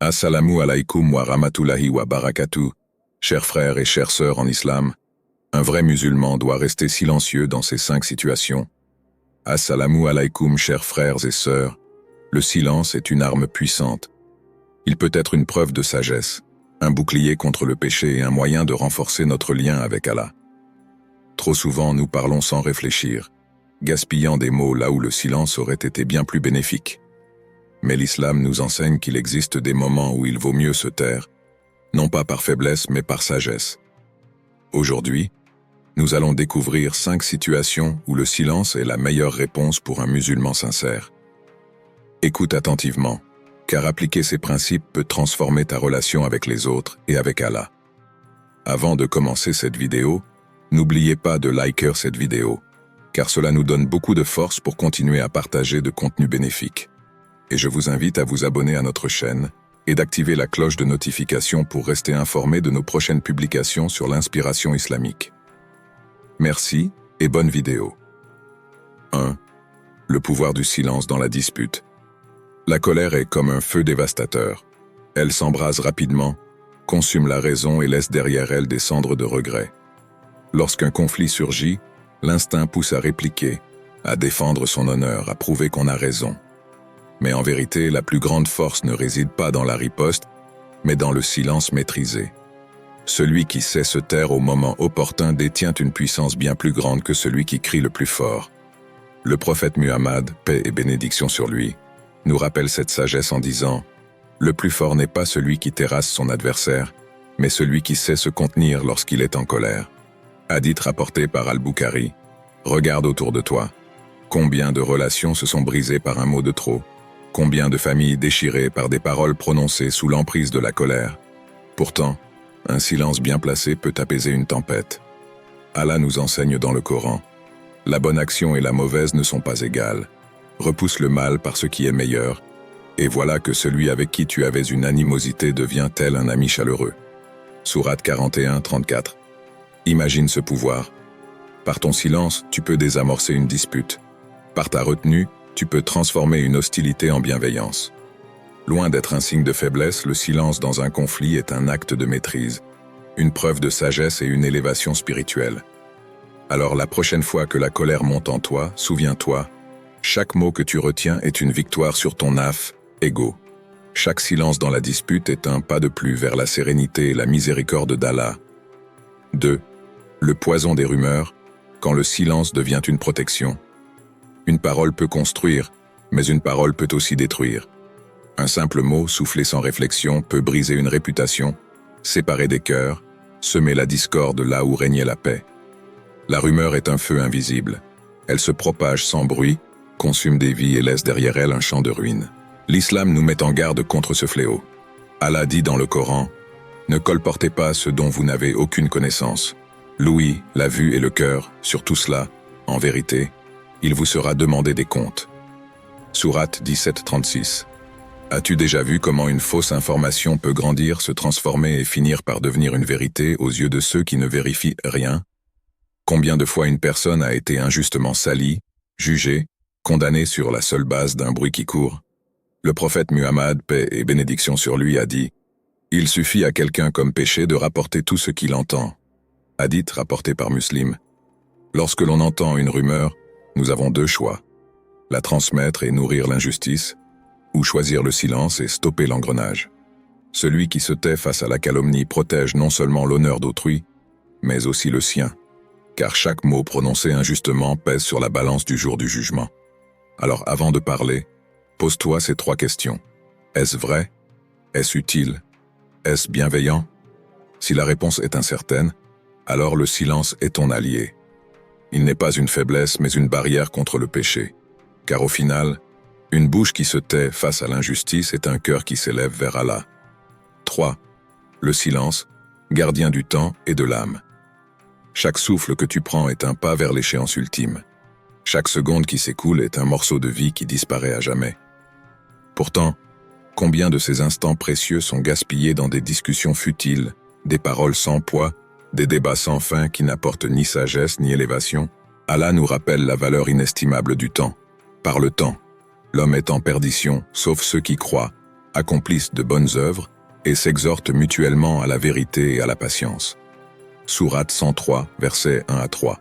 Assalamu alaikum wa rahmatullahi wa barakatuh, chers frères et chères sœurs en islam. Un vrai musulman doit rester silencieux dans ces 5 situations. Assalamu alaikum, chers frères et sœurs. Le silence est une arme puissante. Il peut être une preuve de sagesse, un bouclier contre le péché et un moyen de renforcer notre lien avec Allah. Trop souvent, nous parlons sans réfléchir, gaspillant des mots là où le silence aurait été bien plus bénéfique. Mais l'islam nous enseigne qu'il existe des moments où il vaut mieux se taire, non pas par faiblesse mais par sagesse. Aujourd'hui, nous allons découvrir 5 situations où le silence est la meilleure réponse pour un musulman sincère. Écoute attentivement, car appliquer ces principes peut transformer ta relation avec les autres et avec Allah. Avant de commencer cette vidéo, n'oubliez pas de liker cette vidéo, car cela nous donne beaucoup de force pour continuer à partager de contenus bénéfiques. Et je vous invite à vous abonner à notre chaîne et d'activer la cloche de notification pour rester informé de nos prochaines publications sur l'inspiration islamique. Merci et bonne vidéo. 1. Le pouvoir du silence dans la dispute. La colère est comme un feu dévastateur. Elle s'embrase rapidement, consume la raison et laisse derrière elle des cendres de regret. Lorsqu'un conflit surgit, l'instinct pousse à répliquer, à défendre son honneur, à prouver qu'on a raison. Mais en vérité, la plus grande force ne réside pas dans la riposte, mais dans le silence maîtrisé. Celui qui sait se taire au moment opportun détient une puissance bien plus grande que celui qui crie le plus fort. Le prophète Muhammad, paix et bénédiction sur lui, nous rappelle cette sagesse en disant « Le plus fort n'est pas celui qui terrasse son adversaire, mais celui qui sait se contenir lorsqu'il est en colère. » Hadith rapporté par Al-Bukhari. Regarde autour de toi. Combien de relations se sont brisées par un mot de trop? Combien de familles déchirées par des paroles prononcées sous l'emprise de la colère? Pourtant, un silence bien placé peut apaiser une tempête. Allah nous enseigne dans le Coran. La bonne action et la mauvaise ne sont pas égales. Repousse le mal par ce qui est meilleur, et voilà que celui avec qui tu avais une animosité devient tel un ami chaleureux. Sourate 41, 34. Imagine ce pouvoir. Par ton silence, tu peux désamorcer une dispute. Par ta retenue, tu peux transformer une hostilité en bienveillance. Loin d'être un signe de faiblesse, le silence dans un conflit est un acte de maîtrise, une preuve de sagesse et une élévation spirituelle. Alors la prochaine fois que la colère monte en toi, souviens-toi, chaque mot que tu retiens est une victoire sur ton ego. Chaque silence dans la dispute est un pas de plus vers la sérénité et la miséricorde d'Allah. 2. Le poison des rumeurs, quand le silence devient une protection. Une parole peut construire, mais une parole peut aussi détruire. Un simple mot soufflé sans réflexion peut briser une réputation, séparer des cœurs, semer la discorde là où régnait la paix. La rumeur est un feu invisible. Elle se propage sans bruit, consume des vies et laisse derrière elle un champ de ruines. L'islam nous met en garde contre ce fléau. Allah dit dans le Coran, « Ne colportez pas ce dont vous n'avez aucune connaissance. L'ouïe, la vue et le cœur, sur tout cela, en vérité, il vous sera demandé des comptes. » Sourate 17, 36. As-tu déjà vu comment une fausse information peut grandir, se transformer et finir par devenir une vérité aux yeux de ceux qui ne vérifient rien? Combien de fois une personne a été injustement salie, jugée, condamnée sur la seule base d'un bruit qui court? Le prophète Muhammad, paix et bénédiction sur lui, a dit « Il suffit à quelqu'un comme péché de rapporter tout ce qu'il entend. » Hadith rapporté par Muslim. Lorsque l'on entend une rumeur, nous avons 2 choix. La transmettre et nourrir l'injustice, ou choisir le silence et stopper l'engrenage. Celui qui se tait face à la calomnie protège non seulement l'honneur d'autrui, mais aussi le sien, car chaque mot prononcé injustement pèse sur la balance du jour du jugement. Alors avant de parler, pose-toi ces 3 questions. Est-ce vrai? Est-ce utile? Est-ce bienveillant? Si la réponse est incertaine, alors le silence est ton allié. Il n'est pas une faiblesse mais une barrière contre le péché, car au final, une bouche qui se tait face à l'injustice est un cœur qui s'élève vers Allah. 3. Le silence, gardien du temps et de l'âme. Chaque souffle que tu prends est un pas vers l'échéance ultime. Chaque seconde qui s'écoule est un morceau de vie qui disparaît à jamais. Pourtant, combien de ces instants précieux sont gaspillés dans des discussions futiles, des paroles sans poids, des débats sans fin qui n'apportent ni sagesse ni élévation? Allah nous rappelle la valeur inestimable du temps. Par le temps, l'homme est en perdition, sauf ceux qui croient. accomplissent de bonnes œuvres et s'exhortent mutuellement à la vérité et à la patience. Sourate 103, versets 1 à 3.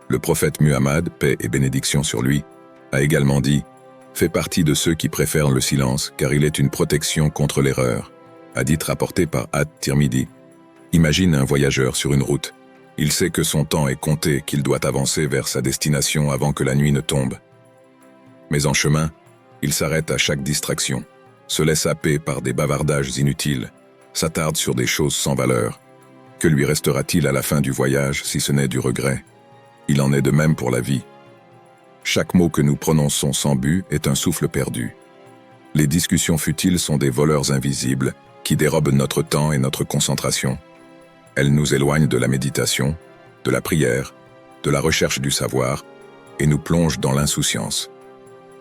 Le prophète Muhammad, paix et bénédiction sur lui, a également dit « Fais partie de ceux qui préfèrent le silence, car il est une protection contre l'erreur. » Hadith rapporté par At-Tirmidhi. Imagine un voyageur sur une route. Il sait que son temps est compté, qu'il doit avancer vers sa destination avant que la nuit ne tombe. Mais en chemin, il s'arrête à chaque distraction, se laisse happer par des bavardages inutiles, s'attarde sur des choses sans valeur. Que lui restera-t-il à la fin du voyage si ce n'est du regret? Il en est de même pour la vie. Chaque mot que nous prononçons sans but est un souffle perdu. Les discussions futiles sont des voleurs invisibles qui dérobent notre temps et notre concentration. Elles nous éloignent de la méditation, de la prière, de la recherche du savoir et nous plongent dans l'insouciance.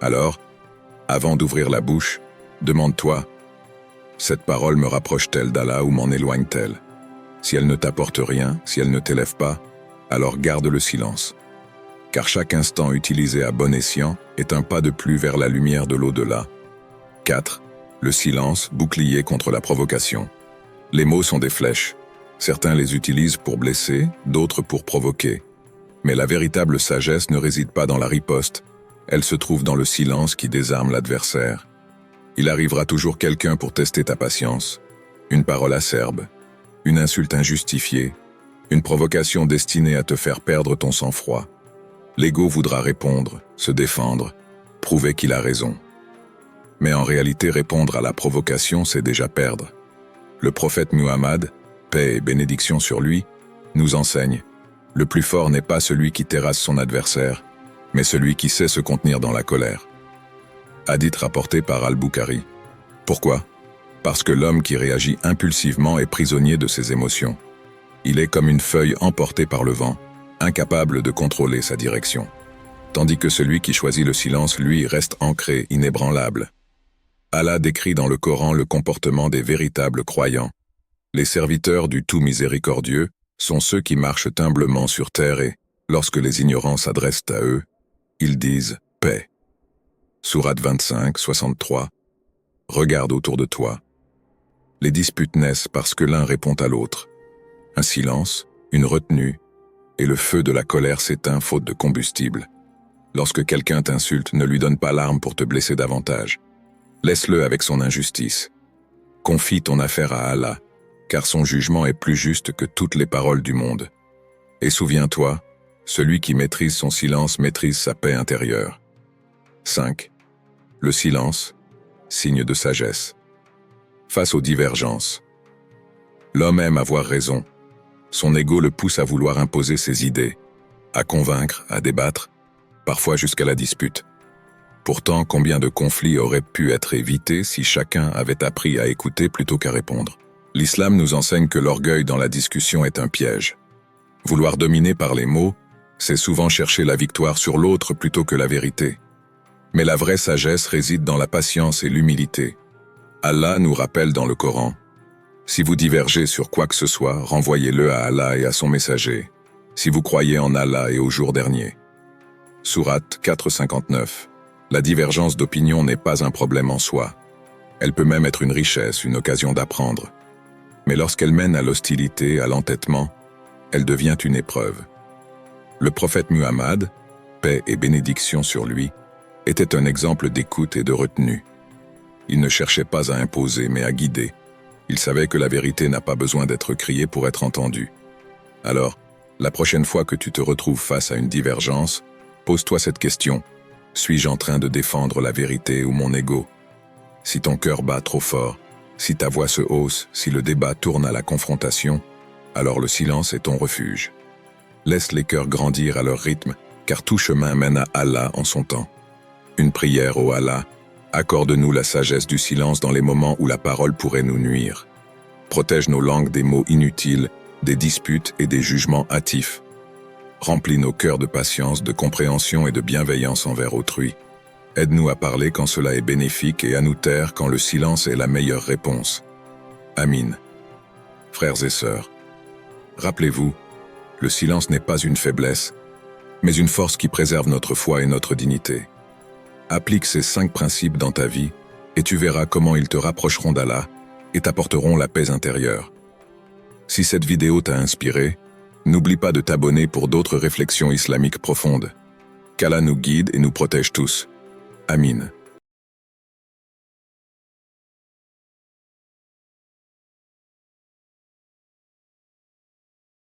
Alors, avant d'ouvrir la bouche, demande-toi, cette parole me rapproche-t-elle d'Allah ou m'en éloigne-t-elle? Si elle ne t'apporte rien, si elle ne t'élève pas, alors garde le silence. Car chaque instant utilisé à bon escient est un pas de plus vers la lumière de l'au-delà. 4. Le silence, bouclier contre la provocation. Les mots sont des flèches. Certains les utilisent pour blesser, d'autres pour provoquer. Mais la véritable sagesse ne réside pas dans la riposte, elle se trouve dans le silence qui désarme l'adversaire. Il arrivera toujours quelqu'un pour tester ta patience. Une parole acerbe, une insulte injustifiée, une provocation destinée à te faire perdre ton sang-froid. L'ego voudra répondre, se défendre, prouver qu'il a raison. Mais en réalité, répondre à la provocation, c'est déjà perdre. Le prophète Muhammad, paix et bénédiction sur lui, nous enseigne « Le plus fort n'est pas celui qui terrasse son adversaire, mais celui qui sait se contenir dans la colère. » Hadith rapporté par Al-Bukhari. Pourquoi? Parce que l'homme qui réagit impulsivement est prisonnier de ses émotions. Il est comme une feuille emportée par le vent, incapable de contrôler sa direction. Tandis que celui qui choisit le silence, lui, reste ancré, inébranlable. Allah décrit dans le Coran le comportement des véritables croyants. Les serviteurs du tout miséricordieux sont ceux qui marchent humblement sur terre et, lorsque les ignorants s'adressent à eux, ils disent « paix ». Sourate 25, 63. Regarde autour de toi. Les disputes naissent parce que l'un répond à l'autre. Un silence, une retenue, et le feu de la colère s'éteint faute de combustible. Lorsque quelqu'un t'insulte, ne lui donne pas l'arme pour te blesser davantage. Laisse-le avec son injustice. Confie ton affaire à Allah, car son jugement est plus juste que toutes les paroles du monde. Et souviens-toi, celui qui maîtrise son silence maîtrise sa paix intérieure. 5. Le silence, signe de sagesse. Face aux divergences. L'homme aime avoir raison. Son ego le pousse à vouloir imposer ses idées, à convaincre, à débattre, parfois jusqu'à la dispute. Pourtant, combien de conflits auraient pu être évités si chacun avait appris à écouter plutôt qu'à répondre? L'islam nous enseigne que l'orgueil dans la discussion est un piège. Vouloir dominer par les mots, c'est souvent chercher la victoire sur l'autre plutôt que la vérité. Mais la vraie sagesse réside dans la patience et l'humilité. Allah nous rappelle dans le Coran « Si vous divergez sur quoi que ce soit, renvoyez-le à Allah et à son messager, si vous croyez en Allah et au jour dernier. » Sourate 459. La divergence d'opinion n'est pas un problème en soi. Elle peut même être une richesse, une occasion d'apprendre. Mais lorsqu'elle mène à l'hostilité, à l'entêtement, elle devient une épreuve. Le prophète Muhammad, paix et bénédiction sur lui, était un exemple d'écoute et de retenue. Il ne cherchait pas à imposer, mais à guider. Il savait que la vérité n'a pas besoin d'être criée pour être entendue. Alors, la prochaine fois que tu te retrouves face à une divergence, pose-toi cette question. Suis-je en train de défendre la vérité ou mon ego? Si ton cœur bat trop fort, si ta voix se hausse, si le débat tourne à la confrontation, alors le silence est ton refuge. Laisse les cœurs grandir à leur rythme, car tout chemin mène à Allah en son temps. Une prière au Allah, accorde-nous la sagesse du silence dans les moments où la parole pourrait nous nuire. Protège nos langues des mots inutiles, des disputes et des jugements hâtifs. Remplis nos cœurs de patience, de compréhension et de bienveillance envers autrui. Aide-nous à parler quand cela est bénéfique et à nous taire quand le silence est la meilleure réponse. Amin. Frères et sœurs, rappelez-vous, le silence n'est pas une faiblesse, mais une force qui préserve notre foi et notre dignité. Applique ces 5 principes dans ta vie et tu verras comment ils te rapprocheront d'Allah et t'apporteront la paix intérieure. Si cette vidéo t'a inspiré, n'oublie pas de t'abonner pour d'autres réflexions islamiques profondes. Qu'Allah nous guide et nous protège tous. Amin.